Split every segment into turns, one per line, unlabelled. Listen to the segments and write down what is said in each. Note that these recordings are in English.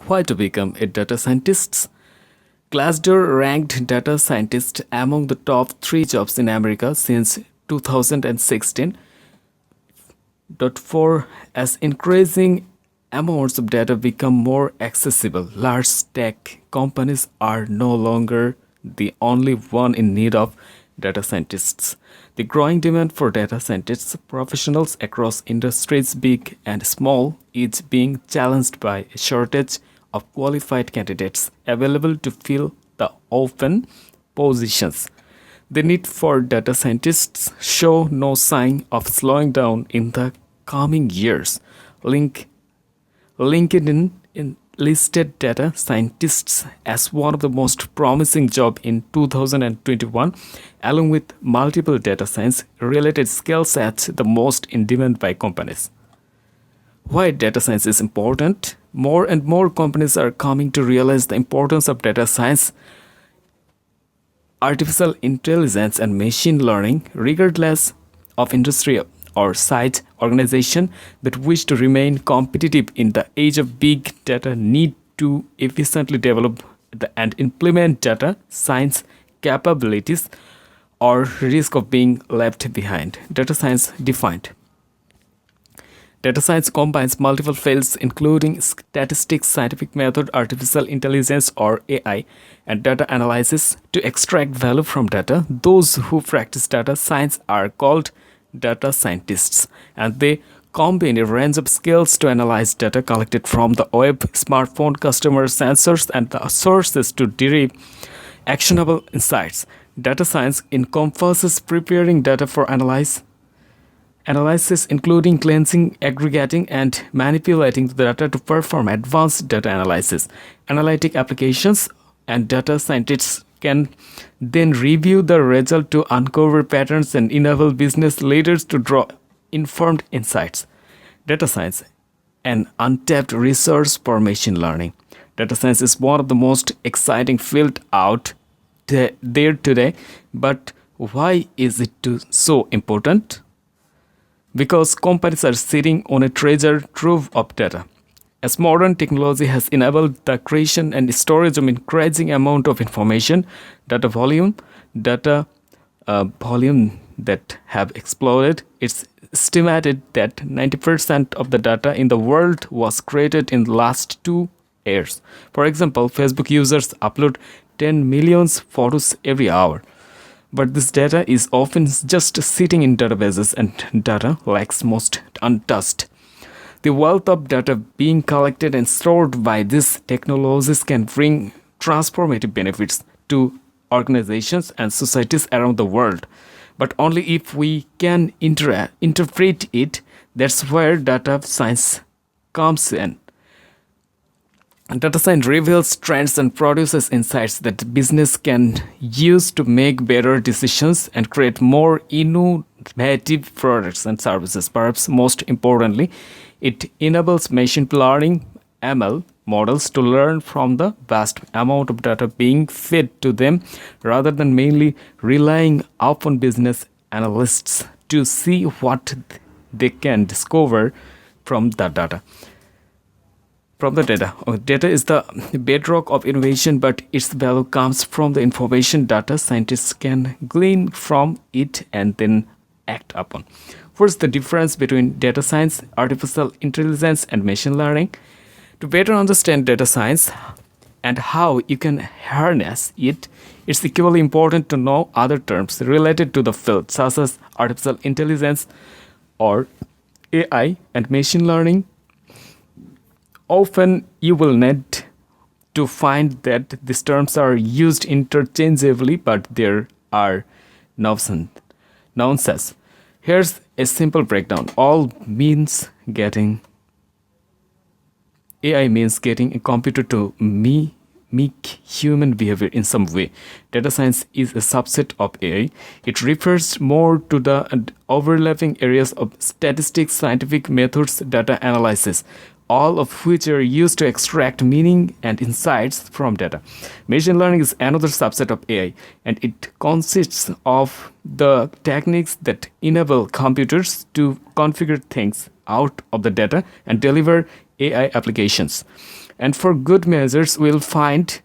Why to become a data scientist? Glassdoor ranked data scientist among the top 3 jobs in America since 2016. For as increasing amounts of data become more accessible, large tech companies are no longer the only one in need of data scientists. The growing demand for data scientists professionals across industries big and small is being challenged by a shortage of qualified candidates available to fill the open positions. The need for data scientists show no sign of slowing down in the coming years. Link LinkedIn listed data scientists as one of the most promising jobs in 2021, along with multiple data science related skill sets the most in demand by companies. Why data science is important? More and more companies are coming to realize the importance of data science, artificial intelligence, and machine learning, regardless of industry or size. Organization that wish to remain competitive in the age of big data need to efficiently develop and implement data science capabilities or risk of being left behind. Data science defined. Data science combines multiple fields including statistics, scientific method, artificial intelligence or AI, and data analysis to extract value from data. Those who practice data science are called data scientists, and they combine a range of skills to analyze data collected from the web, smartphone, customer sensors, and the sources to derive actionable insights. Data science encompasses preparing data for analysis, including cleansing, aggregating, and manipulating the data to perform advanced data analysis. Analytic applications and data scientists can then review the result to uncover patterns and enable business leaders to draw informed insights. Data science, an untapped resource for machine learning. Data science is one of the most exciting fields out there today, but why is it so important? Because companies are sitting on a treasure trove of data. As modern technology has enabled the creation and storage of increasing amount of information, data volume that have exploded. It's estimated that 90% of the data in the world was created in the last 2 years. For example, Facebook users upload 10 million photos every hour. But this data is often just sitting in databases and data lakes most untouched. The wealth of data being collected and stored by these technologies can bring transformative benefits to organizations and societies around the world, but only if we can interpret it. That's where data science comes in. Data science reveals trends and produces insights that business can use to make better decisions and create more innovative products and services. Perhaps most importantly, it enables machine learning (ML) models to learn from the vast amount of data being fed to them rather than mainly relying upon business analysts to see what they can discover from the data. Data is the bedrock of innovation, but its value comes from the information data scientists can glean from it and then act upon. What's the difference between data science, artificial intelligence, and machine learning? To better understand data science and how you can harness it, it's equally important to know other terms related to the field, such as artificial intelligence or AI and machine learning. Often you will need to find that these terms are used interchangeably, but there are nonsense. Here's a simple breakdown. AI means getting a computer to mimic human behavior in some way. Data science is a subset of AI. It refers more to the overlapping areas of statistics, scientific methods, data analysis, all of which are used to extract meaning and insights from data. Machine learning is another subset of AI, and it consists of the techniques that enable computers to configure things out of the data and deliver AI applications. And for good measures, we'll find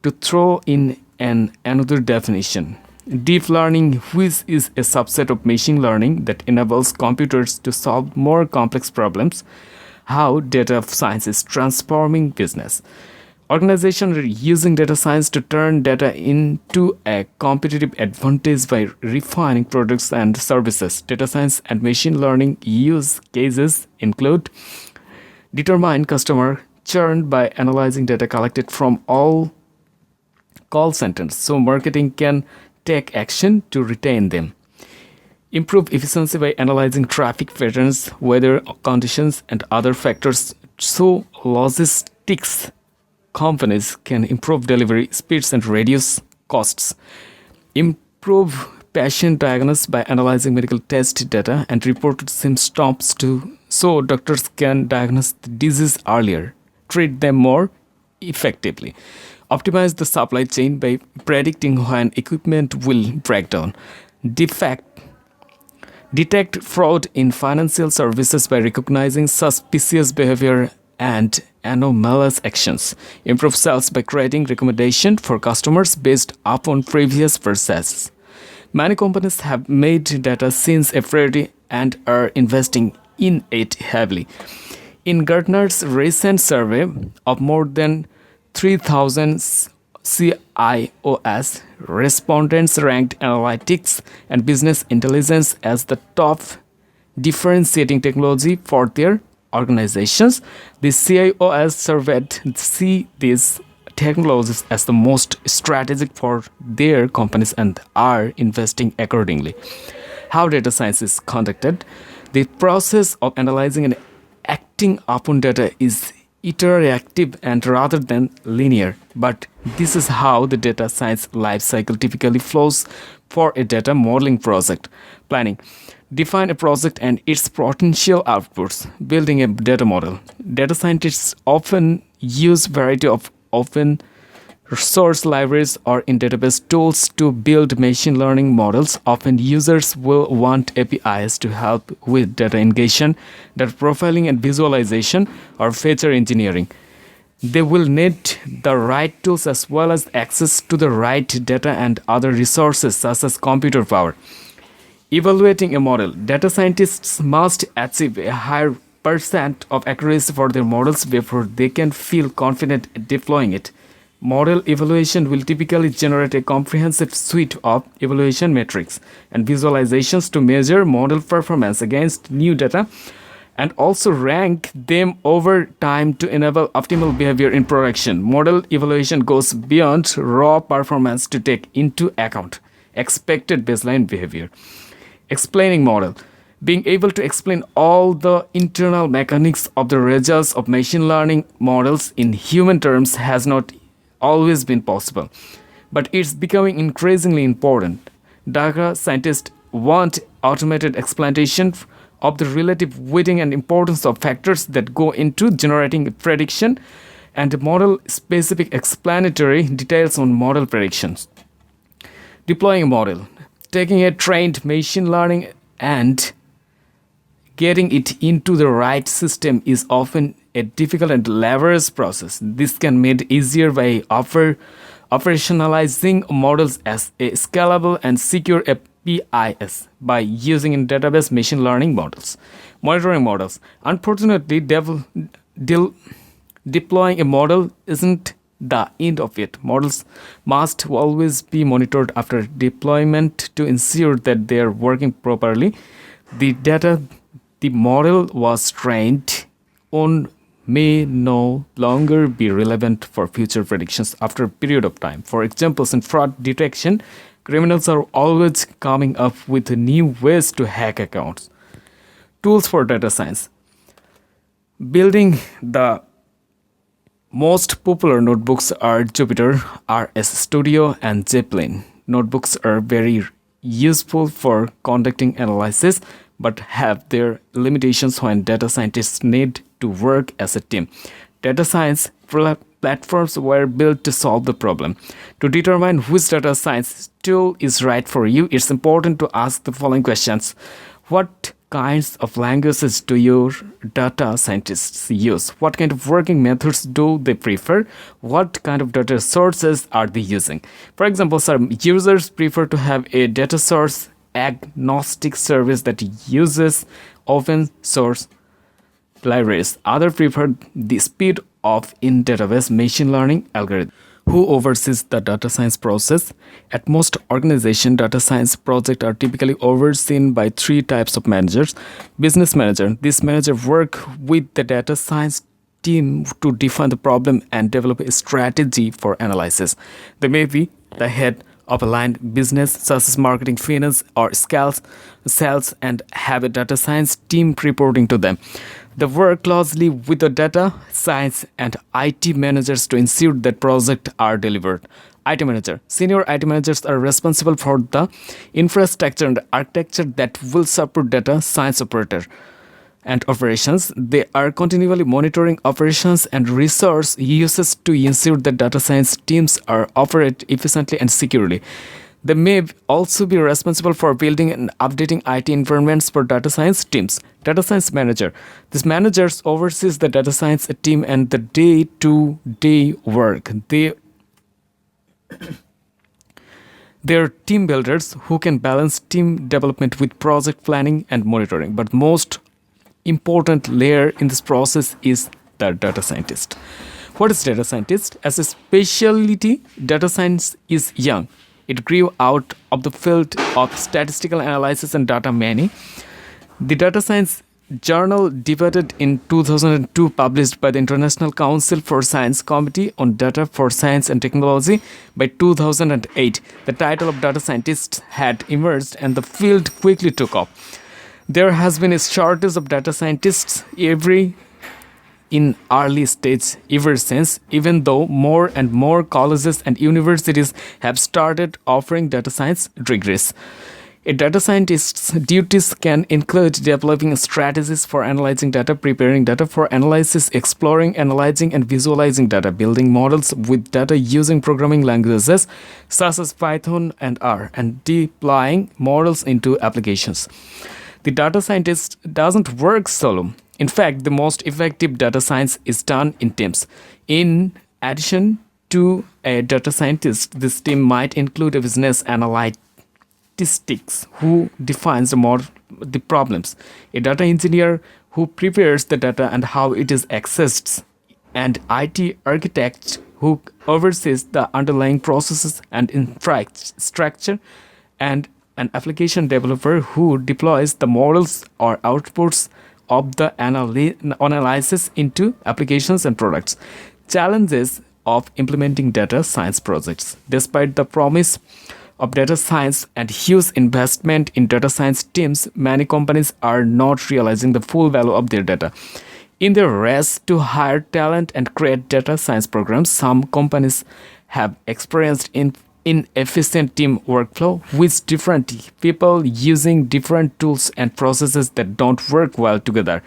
to throw in another definition. Deep learning, which is a subset of machine learning that enables computers to solve more complex problems. How data science is transforming business. Organizations are using data science to turn data into a competitive advantage by refining products and services. Data science and machine learning use cases include determine customer churn by analyzing data collected from all call centers so marketing can take action to retain them. Improve efficiency by analyzing traffic patterns, weather conditions, and other factors so logistics companies can improve delivery speeds and reduce costs. Improve patient diagnosis by analyzing medical test data and reported symptoms so doctors can diagnose the disease earlier, treat them more effectively. Optimize the supply chain by predicting when equipment will break down. Defect Detect fraud in financial services by recognizing suspicious behavior and anomalous actions. Improve sales by creating recommendations for customers based upon previous purchases. Many companies have made data science a priority and are investing in it heavily. In Gartner's recent survey of more than 3,000 CIOs, respondents ranked analytics and business intelligence as the top differentiating technology for their organizations. The CIOs surveyed see these technologies as the most strategic for their companies and are investing accordingly. How data science is conducted. The process of analyzing and acting upon data is iterative and rather than linear, but this is how the data science life cycle typically flows for a data modeling project. Planning. Define a project and its potential outputs. Building a data model. Data scientists often use variety of open source libraries or in database tools to build machine learning models. Often users will want APIs to help with data ingestion, data profiling and visualization, or feature engineering. They will need the right tools as well as access to the right data and other resources such as computer power. Evaluating a model. Data scientists must achieve a higher percent of accuracy for their models before they can feel confident deploying it. Model evaluation will typically generate a comprehensive suite of evaluation metrics and visualizations to measure model performance against new data and also rank them over time to enable optimal behavior in production. Model evaluation goes beyond raw performance to take into account expected baseline behavior. Explaining model. Being able to explain all the internal mechanics of the results of machine learning models in human terms has not always been possible, but it's becoming increasingly important. Data scientists want automated explanation of the relative weighting and importance of factors that go into generating a prediction and model-specific explanatory details on model predictions. Deploying a model. Taking a trained machine learning and getting it into the right system is often a difficult and laborious process. This can be made easier by operationalizing models as a scalable and secure APIs by using in database machine learning models. Monitoring models. Unfortunately, deploying a model isn't the end of it. Models must always be monitored after deployment to ensure that they are working properly. The data the model was trained on may no longer be relevant for future predictions after a period of time. For examples, in fraud detection, criminals are always coming up with new ways to hack accounts. Tools for data science. Building the most popular notebooks are Jupyter, RS Studio, and Zeppelin. Notebooks are very useful for conducting analysis but have their limitations when data scientists need to work as a team. Data science platforms were built to solve the problem. To determine which data science tool is right for you, it's important to ask the following questions. What kinds of languages do your data scientists use? What kind of working methods do they prefer? What kind of data sources are they using? For example, some users prefer to have a data source agnostic service that uses open source libraries. Others prefer the speed of in-database machine learning algorithm. Who oversees the data science process? At most organizations, data science projects are typically overseen by three types of managers. Business manager. This manager work with the data science team to define the problem and develop a strategy for analysis. They may be the head of a line business such as marketing, finance, or sales, and have a data science team reporting to them. They work closely with the data science and IT managers to ensure that projects are delivered. IT manager. Senior IT managers are responsible for the infrastructure and architecture that will support data science operator and operations. They are continually monitoring operations and resource uses to ensure that data science teams are operate efficiently and securely. They may also be responsible for building and updating IT environments for data science teams. Data science manager. This manager oversees the data science team and the day-to-day work. They're team builders who can balance team development with project planning and monitoring. But most important layer in this process is the data scientist. What is data scientist? As a specialty, data science is young. It grew out of the field of statistical analysis and data mining. The Data Science Journal debated in 2002, published by the International Council for Science Committee on Data for Science and Technology by 2008. The title of data scientist had emerged and the field quickly took off. There has been a shortage of data scientists in early stage ever since, even though more and more colleges and universities have started offering data science degrees. A data scientist's duties can include developing strategies for analyzing data, preparing data for analysis, exploring, analyzing, and visualizing data, building models with data using programming languages such as Python and R, and deploying models into applications. The data scientist doesn't work solo. In fact, the most effective data science is done in teams. In addition to a data scientist, this team might include a business analyst who defines the problems, a data engineer who prepares the data and how it is accessed, and IT architect who oversees the underlying processes and infrastructure, and an application developer who deploys the models or outputs of the analysis into applications and products. Challenges of implementing data science projects. Despite the promise of data science and huge investment in data science teams, many companies are not realizing the full value of their data. In their race to hire talent and create data science programs, some companies have experienced inefficient team workflow with different people using different tools and processes that don't work well together.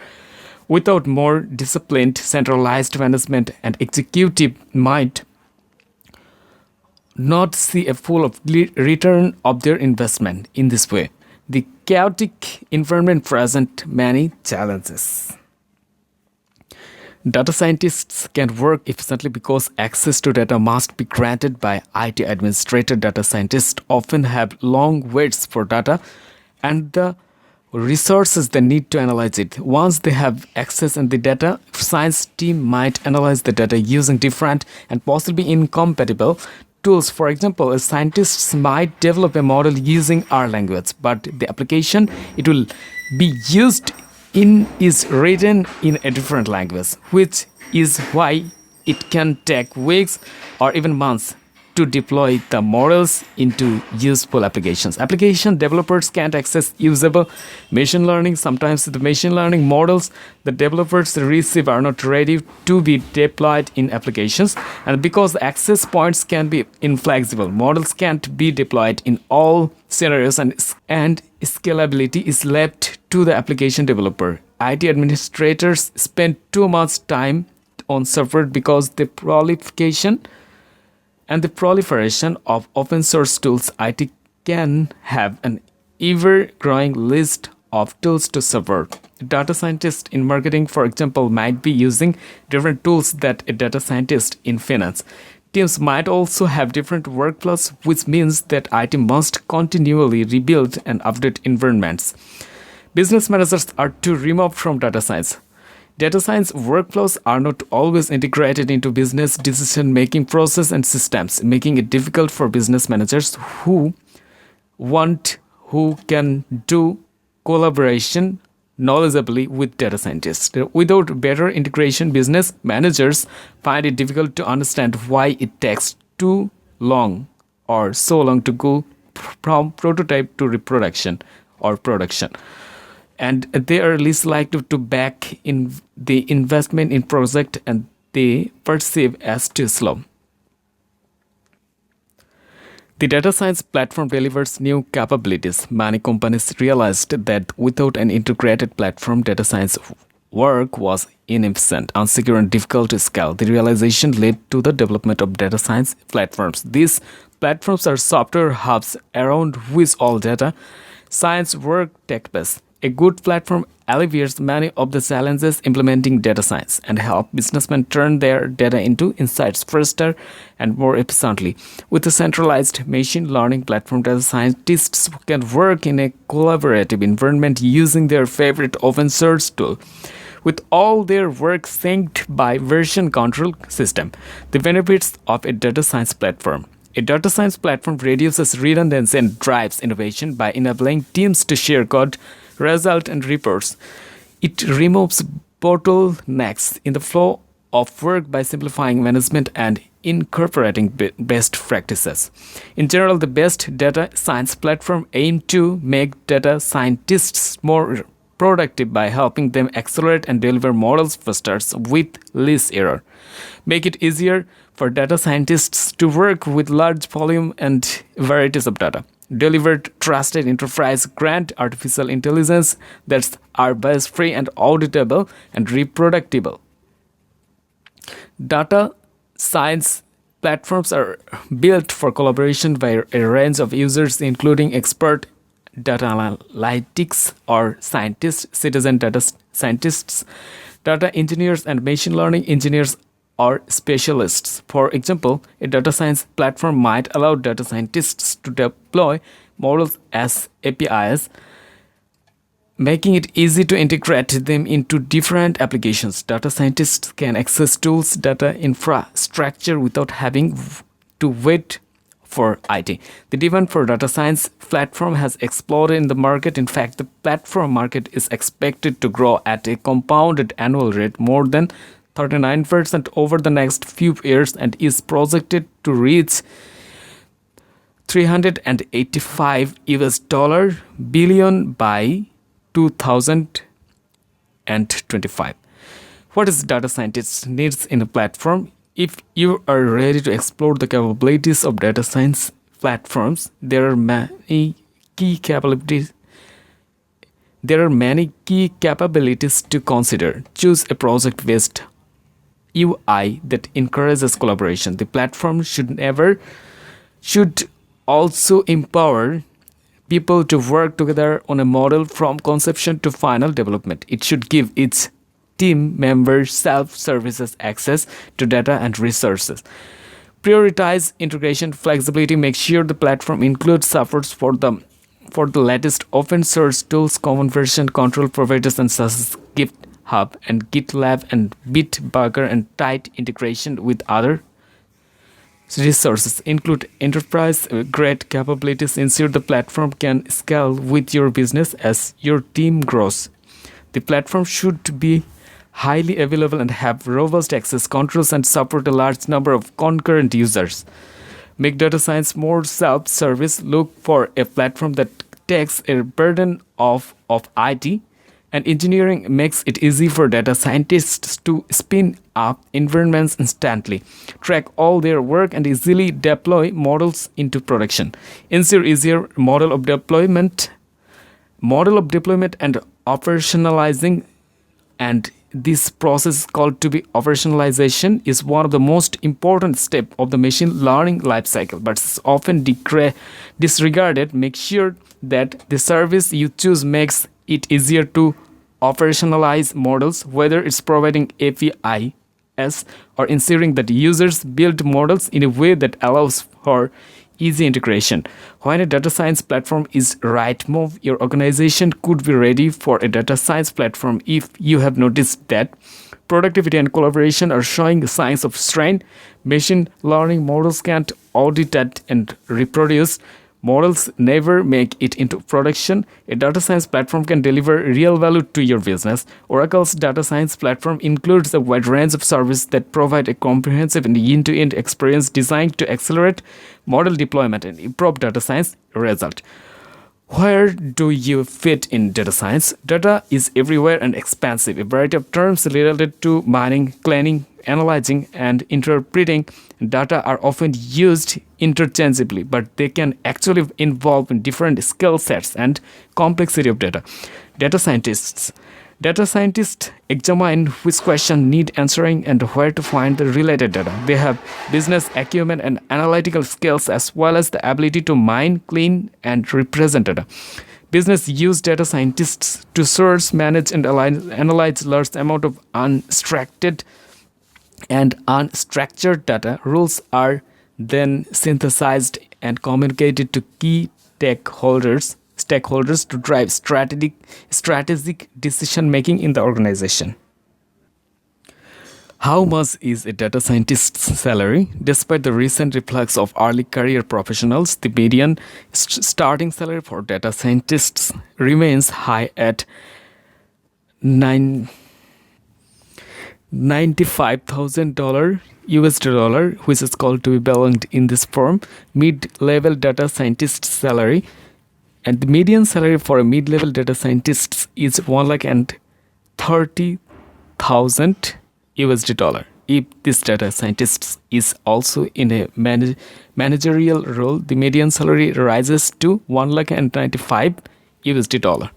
Without more disciplined, centralized management, and executive might not see a full return of their investment. In this way, the chaotic environment presents many challenges. Data scientists can work efficiently because access to data must be granted by IT administrator. Data scientists often have long waits for data and the resources they need to analyze it. Once they have access and the data science team might analyze the data using different and possibly incompatible tools. For example, a scientist might develop a model using R language, but the application it will be used in is written in a different language, which is why it can take weeks or even months to deploy the models into useful applications. Application developers can't access usable machine learning. Sometimes the machine learning models the developers receive are not ready to be deployed in applications. And because access points can be inflexible, models can't be deployed in all scenarios, and scalability is left to the application developer. IT administrators spend too much time on support because the proliferation of open source tools. IT can have an ever growing list of tools to support. Data scientist in marketing, for example, might be using different tools that a data scientist in finance. Teams might also have different workflows, which means that IT must continually rebuild and update environments. Business managers are too removed from data science. Data science workflows are not always integrated into business decision-making process and systems, making it difficult for business managers who can do collaboration knowledgeably with data scientists. Without better integration, business managers find it difficult to understand why it takes too long or so long to go from prototype to reproduction or production. And they are least likely to back in the investment in project and they perceive as too slow. The data science platform delivers new capabilities. Many companies realized that without an integrated platform, data science work was inefficient, unsecure, and difficult to scale. The realization led to the development of data science platforms. These platforms are software hubs around which all data science work takes place. A good platform alleviates many of the challenges implementing data science and help businessmen turn their data into insights faster and more efficiently. With a centralized machine learning platform, data scientists can work in a collaborative environment using their favorite open source tool. With all their work synced by version control system. The benefits of a data science platform. A data science platform reduces redundancy and drives innovation by enabling teams to share code, results, and reports. It removes bottlenecks in the flow of work by simplifying management and incorporating best practices. In general, the best data science platform aim to make data scientists more productive by helping them accelerate and deliver models faster with less error. Make it easier for data scientists to work with large volume and varieties of data. Delivered trusted enterprise grade artificial intelligence that are bias-free and auditable and reproducible. Data science platforms are built for collaboration by a range of users, including expert data analytics or scientists, citizen data scientists, data engineers, and machine learning engineers or specialists. For example, a data science platform might allow data scientists to deploy models as APIs, making it easy to integrate them into different applications. Data scientists can access tools, data infrastructure without having to wait for IT. The demand for data science platform has exploded in the market. In fact, the platform market is expected to grow at a compounded annual rate more than 39% over the next few years and is projected to reach $385 billion by 2025. What is data scientists needs in a platform? If you are ready to explore the capabilities of data science platforms, there are many key capabilities to consider. Choose a project-based UI that encourages collaboration. The platform should also empower people to work together on a model from conception to final development. It should give its team members self-services access to data and resources. Prioritize integration flexibility. Make sure the platform includes supports for the latest open source tools, common version control providers, and such as GitHub and GitLab and Bitburger, and tight integration with other resources. Include enterprise-grade capabilities. Ensure the platform can scale with your business as your team grows. The platform should be highly available and have robust access controls and support a large number of concurrent users. Make data science more self-service. Look for a platform that takes a burden of IT and engineering, makes it easy for data scientists to spin up environments instantly, track all their work, and easily deploy models into production. Ensure easier model of deployment and operationalizing, and this process called to be operationalization is one of the most important steps of the machine learning lifecycle, but is often disregarded. Make sure that the service you choose makes it easier to operationalize models, whether it's providing APIs or ensuring that users build models in a way that allows for easy integration. When a data science platform is right move, your organization could be ready for a data science platform if you have noticed that productivity and collaboration are showing signs of strain. Machine learning models can't audit and reproduce. Models never make it into production. A data science platform can deliver real value to your business. Oracle's data science platform includes a wide range of services that provide a comprehensive and end-to-end experience designed to accelerate model deployment and improve data science result. Where do you fit in data science? Data is everywhere and expansive. A variety of terms related to mining, cleaning, analyzing, and interpreting data are often used interchangeably, but they can actually involve different skill sets and complexity of data. Data scientists. Data scientists examine which questions need answering and where to find the related data. They have business acumen and analytical skills as well as the ability to mine, clean, and represent data. Business use data scientists to source, manage, and analyze large amount of unstructured and unstructured data. Rules are then synthesized and communicated to key stakeholders to drive strategic decision making in the organization. How much is a data scientist's salary? Despite the recent influx of early career professionals, the median starting salary for data scientists remains high at $95,000 US dollar, which is called to be belonged in this firm. Mid-level data scientist salary, and the median salary for a mid-level data scientist is $130,000 USD. If this data scientist is also in a managerial role, the median salary rises to $195,000 USD.